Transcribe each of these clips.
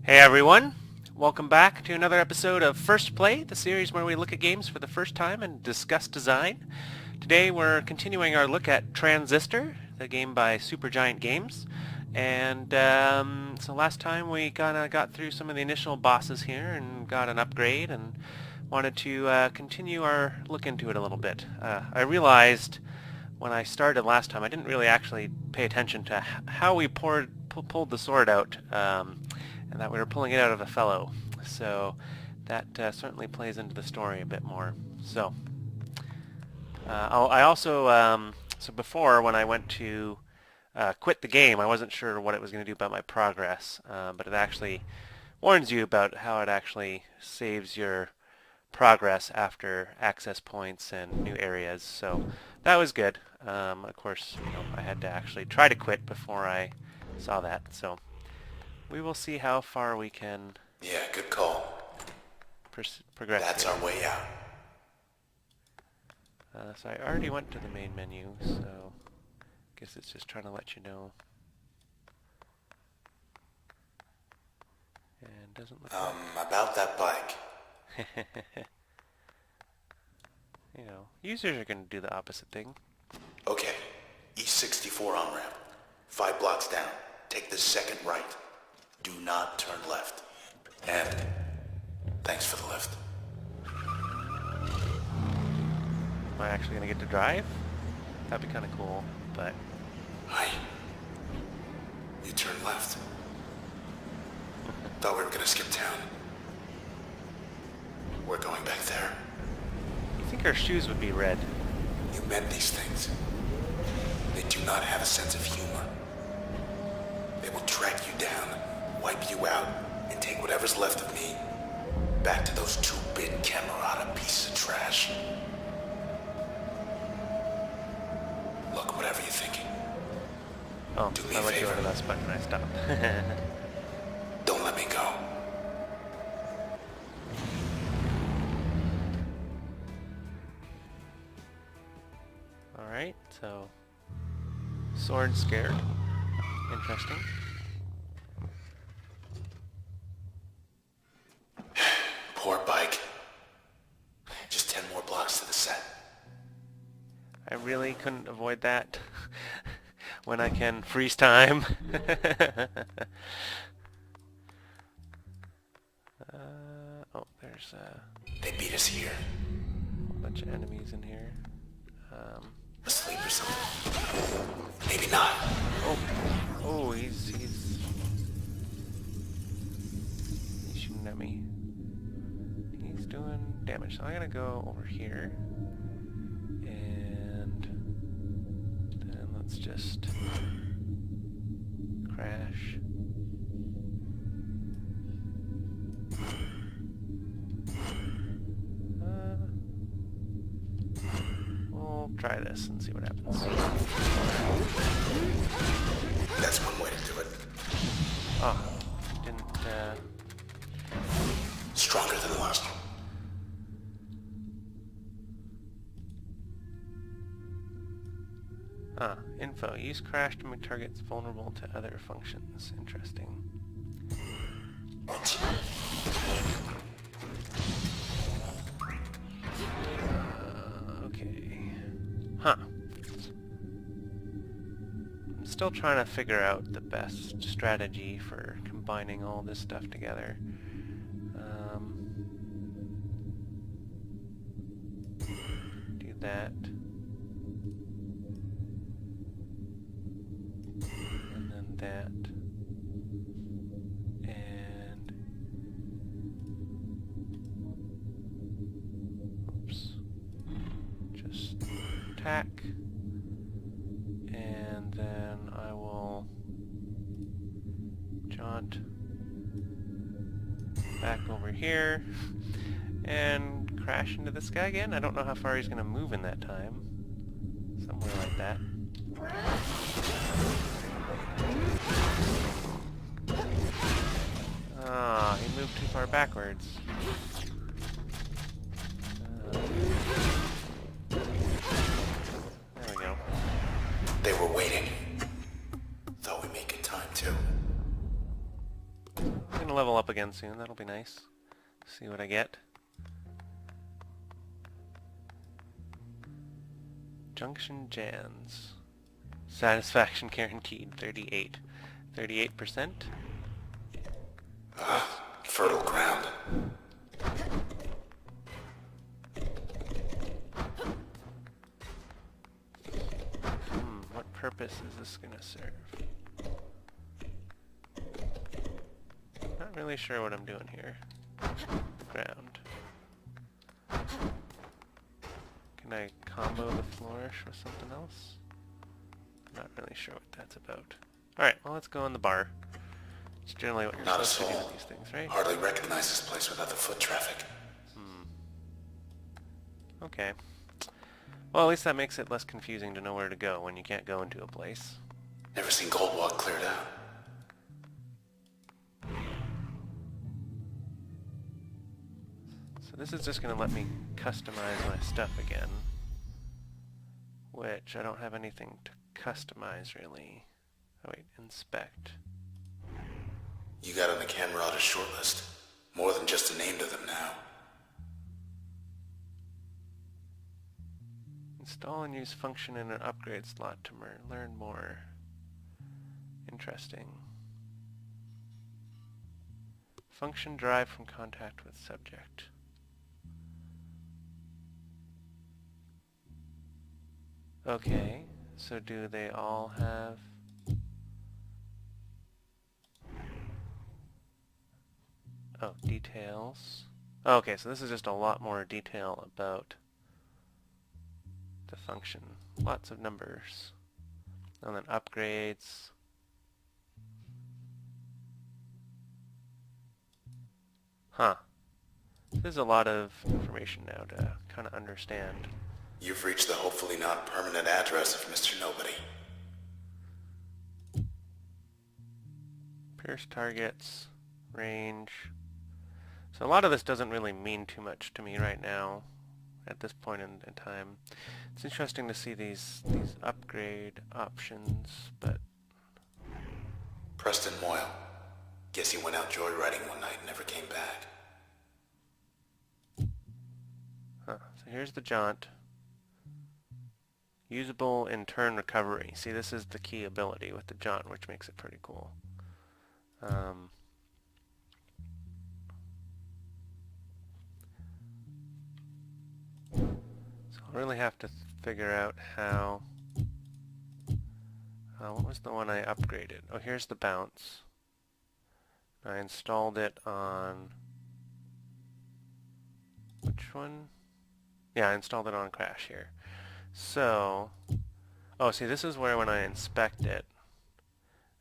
Hey everyone, welcome back to another episode of First Play, the series where we look at games for the first time and discuss design. Today we're continuing our look at Transistor, the game by Supergiant Games. And so last time we kind of got through some of the initial bosses here and got an upgrade and wanted to continue our look into it a little bit. I realized when I started last time I didn't really actually pay attention to how we pulled the sword out. And that we were pulling it out of a fellow. So that certainly plays into the story a bit more. So I also, so before when I went to quit the game, I wasn't sure what it was going to do about my progress, but it actually warns you about how it actually saves your progress after access points and new areas. So that was good. Of course, I had to actually try to quit before I saw that. So we will see how far we can Yeah, good call. progress. That's here. our way out. So I already went to the main menu, so I guess it's just trying to let you know. And doesn't look About that bike. like... users are going to do the opposite thing. Okay, E64 on-ramp. 5 blocks down. Take the second right. Do not turn left. And thanks for the lift. Am I actually going to get to drive? That'd be kind of cool, but... Hi. You turn left. Thought we were gonna skip town. We're going back there. You think our shoes would be red? You met these things. They do not have a sense of humor. They will track you down, wipe you out, and take whatever's left of me back to those 2-bit Camerata pieces of trash. Look, whatever you're thinking, Oh, Do me I a let you favor. over that button and I stopped. don't let me go. Alright, so... Sword scared. Interesting. Poor bike. Just 10 more blocks to the set. I really couldn't avoid that when I can freeze time. Oh, there's They beat us here. a bunch of enemies in here. Asleep or something. Maybe not. Oh, he's shooting at me. He's doing damage. So I'm gonna go over here, and then let's just crash. We'll try this and see what happens. That's one way to do it. Oh, didn't, Stronger than the last one. info. Use crash to make targets vulnerable to other functions. Interesting. Okay. Huh. I'm still trying to figure out the best strategy for combining all this stuff together. Do that. And then that. And... Oops. Just attack. And then I will jaunt back over here and crash into this guy again. I don't know how far he's going to move in that time. Somewhere like that. Ah, he moved too far backwards. There we go. They were waiting. Thought we made good time, too. gonna level up again soon. That'll be nice. See what I get. Junction Jans. Satisfaction guaranteed. 38. 38%. Fertile ground. What purpose is this gonna serve? Not really sure what I'm doing here. Ground. Can I combo the flourish with something else? Not really sure what that's about. Alright, well let's go in the bar. It's generally what you're Not a supposed to do soul. with these things, right? Hardly recognize this place without the foot traffic. Okay. Well, at least that makes it less confusing to know where to go when you can't go into a place. Never seen Goldwalk cleared out. So this is just going to let me customize my stuff again. Which I don't have anything to customize, really. Oh wait, inspect. You got on the camera on a short list. More than just a name to them now. Install and use function in an upgrade slot to learn more. Interesting. Function derived from contact with subject. Okay, so do they all have... Oh, details. Okay, so this is just a lot more detail about the function. Lots of numbers. And then upgrades. Huh. There's a lot of information now to kind of understand. You've reached the hopefully not permanent address of Mr. Nobody. Pierce targets, range. So a lot of this doesn't really mean too much to me right now, at this point in time. It's interesting to see these upgrade options, but... Preston Moyle. Guess he went out joyriding one night and never came back. Huh. So here's the jaunt. Usable in turn recovery. See, this is the key ability with the jaunt, which makes it pretty cool. So I'll really have to figure out how... what was the one I upgraded? Oh, here's the bounce. I installed it on... Which one? Yeah, I installed it on Crash here. So... Oh, see, this is where when I inspect it,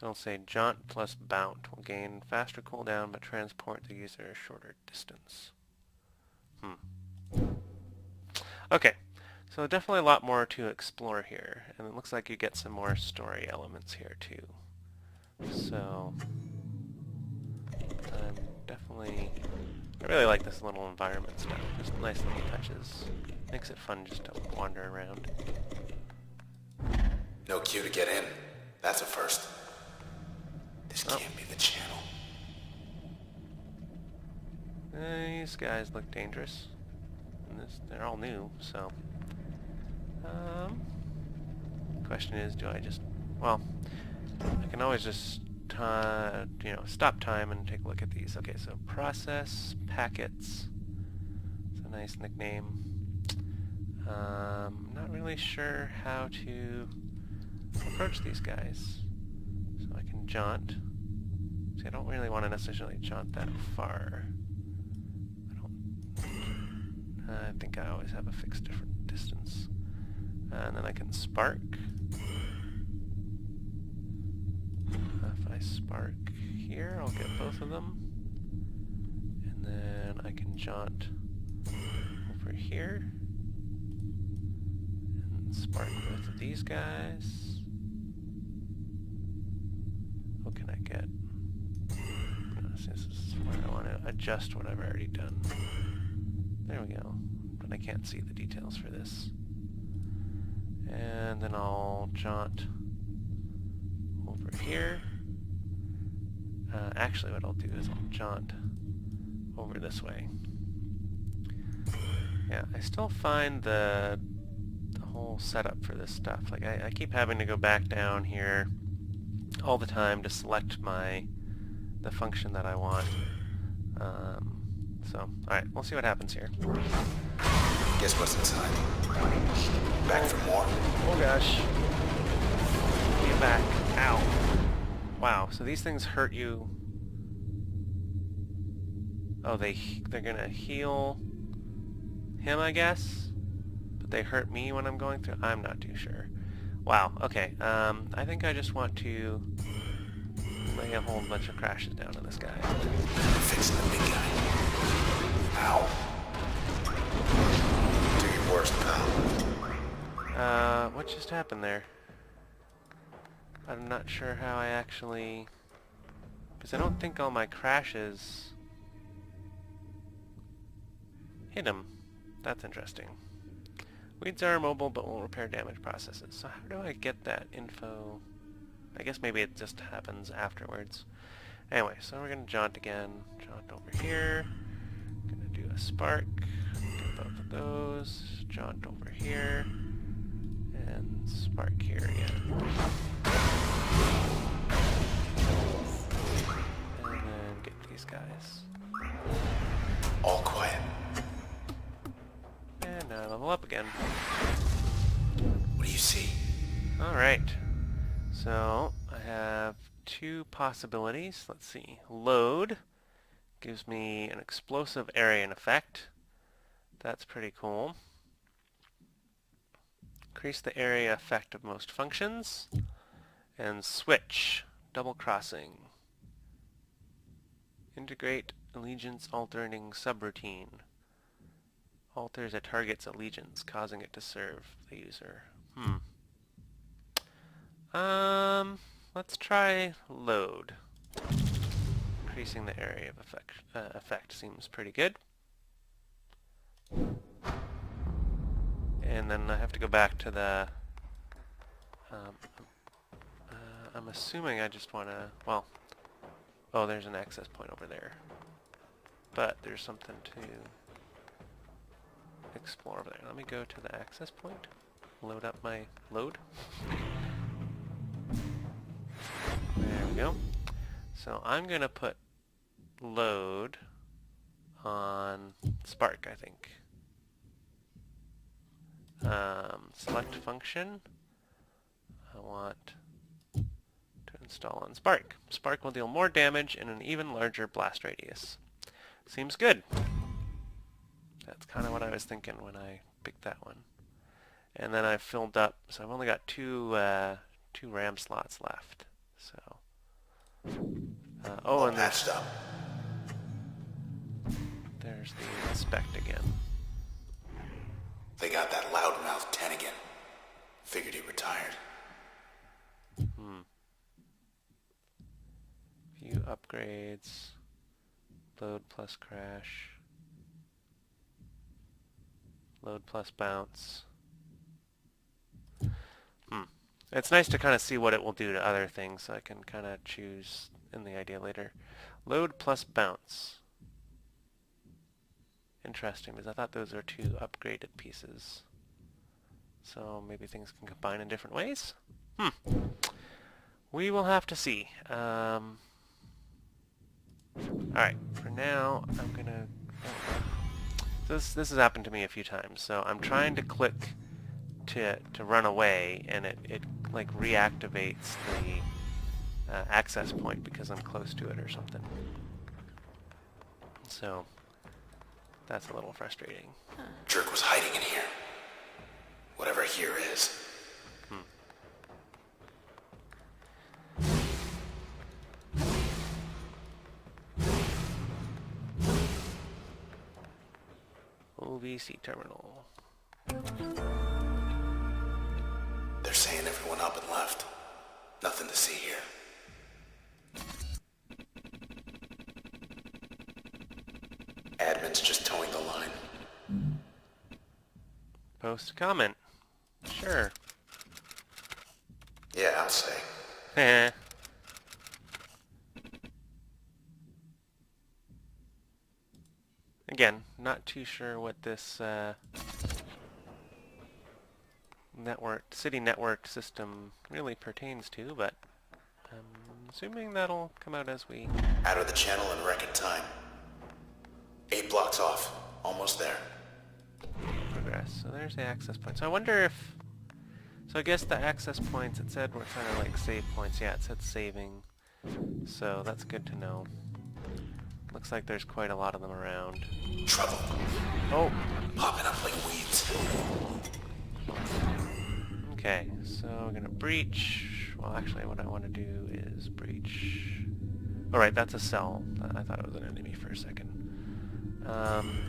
it'll say jaunt plus bound will gain faster cooldown but transport the user a shorter distance. Okay, so definitely a lot more to explore here, and it looks like you get some more story elements here too. So, I really like this little environment stuff, just nice little touches. Makes it fun just to wander around. No queue to get in. That's a first. This can't be the channel. These guys look dangerous. And they're all new, so... Question is, do I just... Well, I can always just, stop time and take a look at these. Okay, so process packets. It's a nice nickname. Not really sure how to approach these guys. So I can jaunt. See, I don't really want to necessarily jaunt that far. I think I always have a fixed different distance. And then I can spark. If I spark here, I'll get both of them. And then I can jaunt over here. And spark both of these guys. What can I get? This is where I want to adjust what I've already done. There we go. But I can't see the details for this. And then I'll jaunt over here. Actually, what I'll do is I'll jaunt over this way. Yeah, I still find the whole setup for this stuff. Like, I keep having to go back down here all the time to select the function that I want. So, alright, we'll see what happens here. Guess what's inside? Back for more? Oh gosh. Get back. Ow. Wow, so these things hurt you. Oh, they're gonna heal him, I guess? But they hurt me when I'm going through? I'm not too sure. Wow, okay. I think I just want to lay a whole bunch of crashes down on this guy. Fixing the big guy. Ow. Do your worst, pal. What just happened there? I'm not sure how I actually... Because I don't think all my crashes hit him. That's interesting. Weeds are mobile but will repair damage processes. So how do I get that info? I guess maybe it just happens afterwards. Anyway, so we're going to jaunt again. Jaunt over here. Going to do a spark. Get both of those. Jaunt over here. And spark here again. And then get these guys. All quiet. And now level up again. What do you see? Alright. So, I have two possibilities. Let's see. Load gives me an explosive area effect. That's pretty cool. Increase the area effect of most functions. And switch. Double crossing. Integrate allegiance altering subroutine. Alters a target's allegiance, causing it to serve the user. Let's try load. Increasing the area of effect seems pretty good. And then I have to go back to the... I'm assuming I just want to... Well, oh, there's an access point over there. But there's something to explore over there. Let me go to the access point. Load up my load. There we go. So I'm going to put load on spark, I think. Select function. I want to install on spark. Spark will deal more damage in an even larger blast radius. Seems good. That's kind of what I was thinking when I picked that one. And then I filled up, so I've only got two RAM slots left. So, oh, and patched up. There's the inspect again. They got that loudmouth 10 again. Figured he retired. View upgrades. Load plus crash. Load plus bounce. It's nice to kind of see what it will do to other things, so I can kind of choose in the idea later. Load plus bounce. Interesting, because I thought those are two upgraded pieces. So maybe things can combine in different ways? We will have to see. Alright, for now, I'm gonna... This has happened to me a few times, so I'm trying to click to run away, and it like reactivates the access point because I'm close to it or something. So that's a little frustrating. Jerk was hiding in here. Whatever here is. OVC terminal. They're saying everyone up and left. Nothing to see here. Admin's just towing the line. Post a comment. Sure. Yeah, I'll say. Again, not too sure what this city network system really pertains to, but I'm assuming that'll come out as we... Out of the channel in record time. 8 blocks off. Almost there. progress. So there's the access point. So I wonder if... So I guess the access points, it said, were kind of like save points. Yeah, it said saving. So that's good to know. Looks like there's quite a lot of them around. Trouble. Oh! Popping up like weeds. Okay, so we're gonna breach. Well, actually what I want to do is breach. Alright, that's a cell. I thought it was an enemy for a second.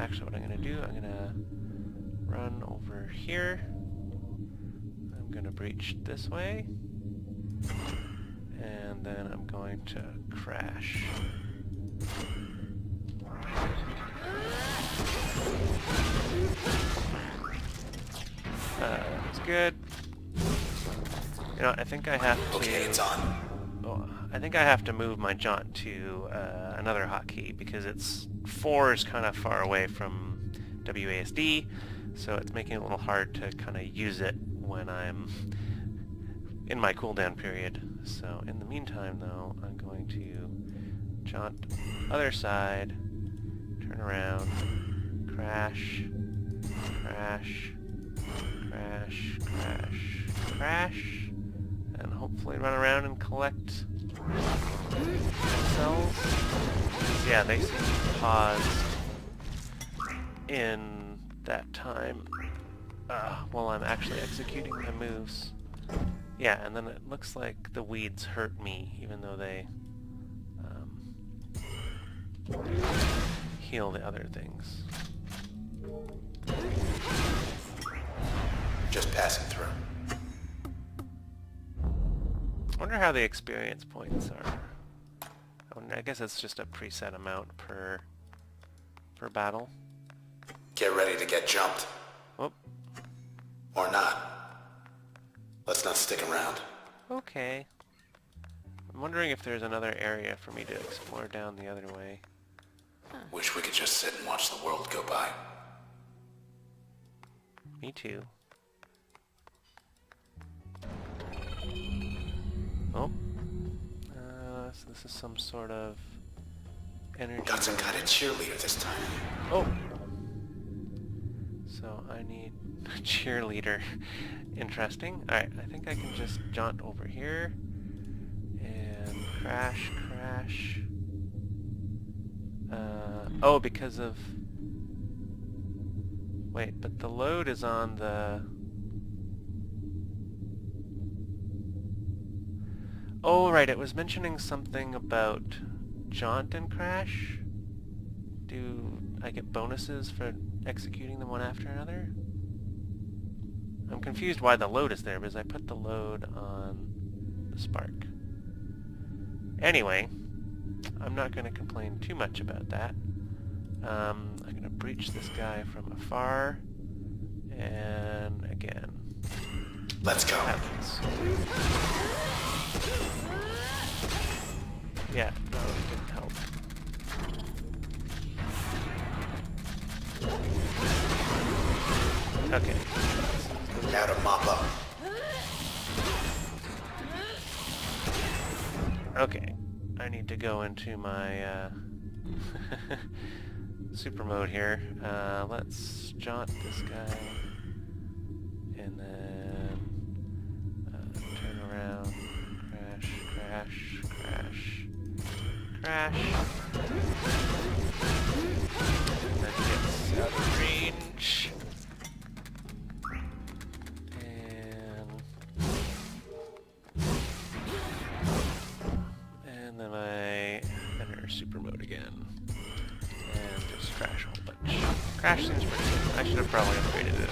Actually what I'm gonna do, I'm gonna run over here. I'm gonna breach this way. And then I'm going to crash. That's good. You know, I think I have to... Okay, it's on. Oh, I think I have to move my jaunt to another hotkey because 4 is kind of far away from WASD, so it's making it a little hard to kind of use it when I'm in my cooldown period. So in the meantime, though, I'm going to jaunt other side, turn around, crash, crash, crash, crash, crash, and hopefully run around and collect cells. Yeah, they seem to pause in that time while I'm actually executing my moves. Yeah, and then it looks like the weeds hurt me, even though they heal the other things. Just passing through. I wonder how the experience points are. I guess it's just a preset amount per battle. Get ready to get jumped. Oh, Or not. Let's not stick around. okay. I'm wondering if there's another area for me to explore down the other way. Wish we could just sit and watch the world go by. Me too. Oh. So this is some sort of energy... Got some kind of cheerleader this time. Oh! So I need a cheerleader. Interesting. Alright, I think I can just jaunt over here. And crash, crash. Oh, because of... Wait, but the load is on the... Oh, right, it was mentioning something about jaunt and crash. Do I get bonuses for executing them one after another? I'm confused why the load is there, because I put the load on the spark. Anyway, I'm not going to complain too much about that. I'm going to breach this guy from afar, and again. Let's go. Happens. Yeah, no, it didn't help. Okay. Now to mop up. Okay. I need to go into my super mode here. Let's jaunt this guy. And then turn around. Crash, crash, crash, crash. And then get out of range. And then I enter super mode again. And just crash a whole bunch. Crash seems pretty good. I should have probably upgraded it.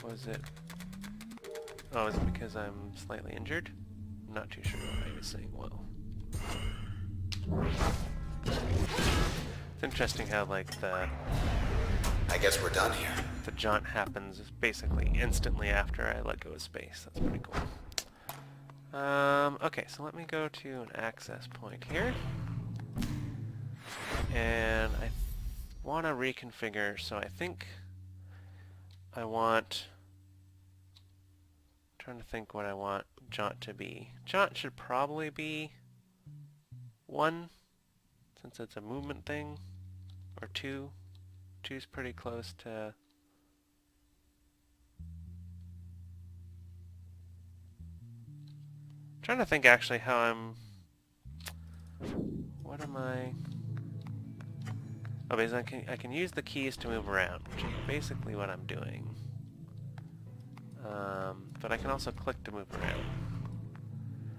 What was it? Oh, is it because I'm slightly injured? I'm not too sure why he was saying well. It's interesting how, like, I guess we're done here. the jaunt happens basically instantly after I let go of space. That's pretty cool. Okay, so let me go to an access point here. And I want to reconfigure, so I think I want... I'm trying to think what I want jaunt to be. Jaunt should probably be 1, since it's a movement thing, or 2. 2's pretty close to... I'm trying to think actually how I'm... What am I... Oh, because I can use the keys to move around, which is basically what I'm doing. But I can also click to move around.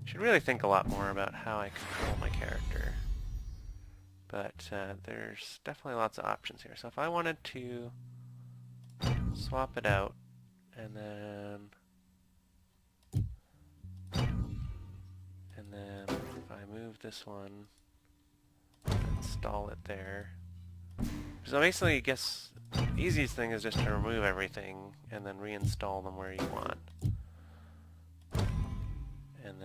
Should really think a lot more about how I control my character. But there's definitely lots of options here. So if I wanted to swap it out, and then if I move this one, install it there. So basically, I guess the easiest thing is just to remove everything and then reinstall them where you want. And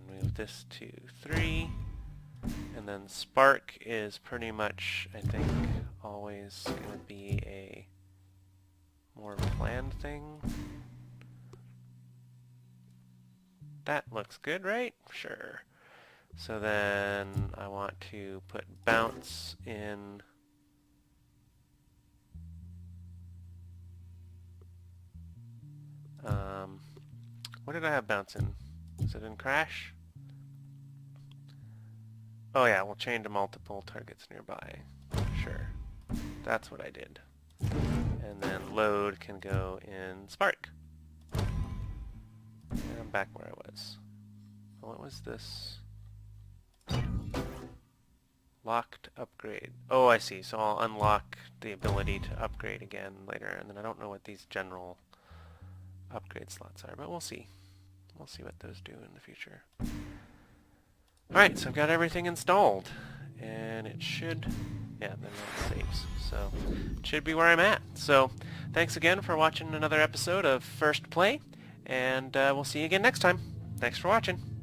move this to 3. And then Spark is pretty much, I think, always going to be a more planned thing. That looks good, right? Sure. So then I want to put bounce in what did I have bounce in? Is it in crash? Oh yeah, we'll chain to multiple targets nearby. Sure. That's what I did. And then load can go in Spark. And I'm back where I was. What was this? Locked upgrade. Oh, I see. So I'll unlock the ability to upgrade again later, and then I don't know what these general upgrade slots are, but we'll see. We'll see what those do in the future. Alright, so I've got everything installed, and it should, yeah, then that saves. So it should be where I'm at. So thanks again for watching another episode of First Play, and we'll see you again next time. Thanks for watching.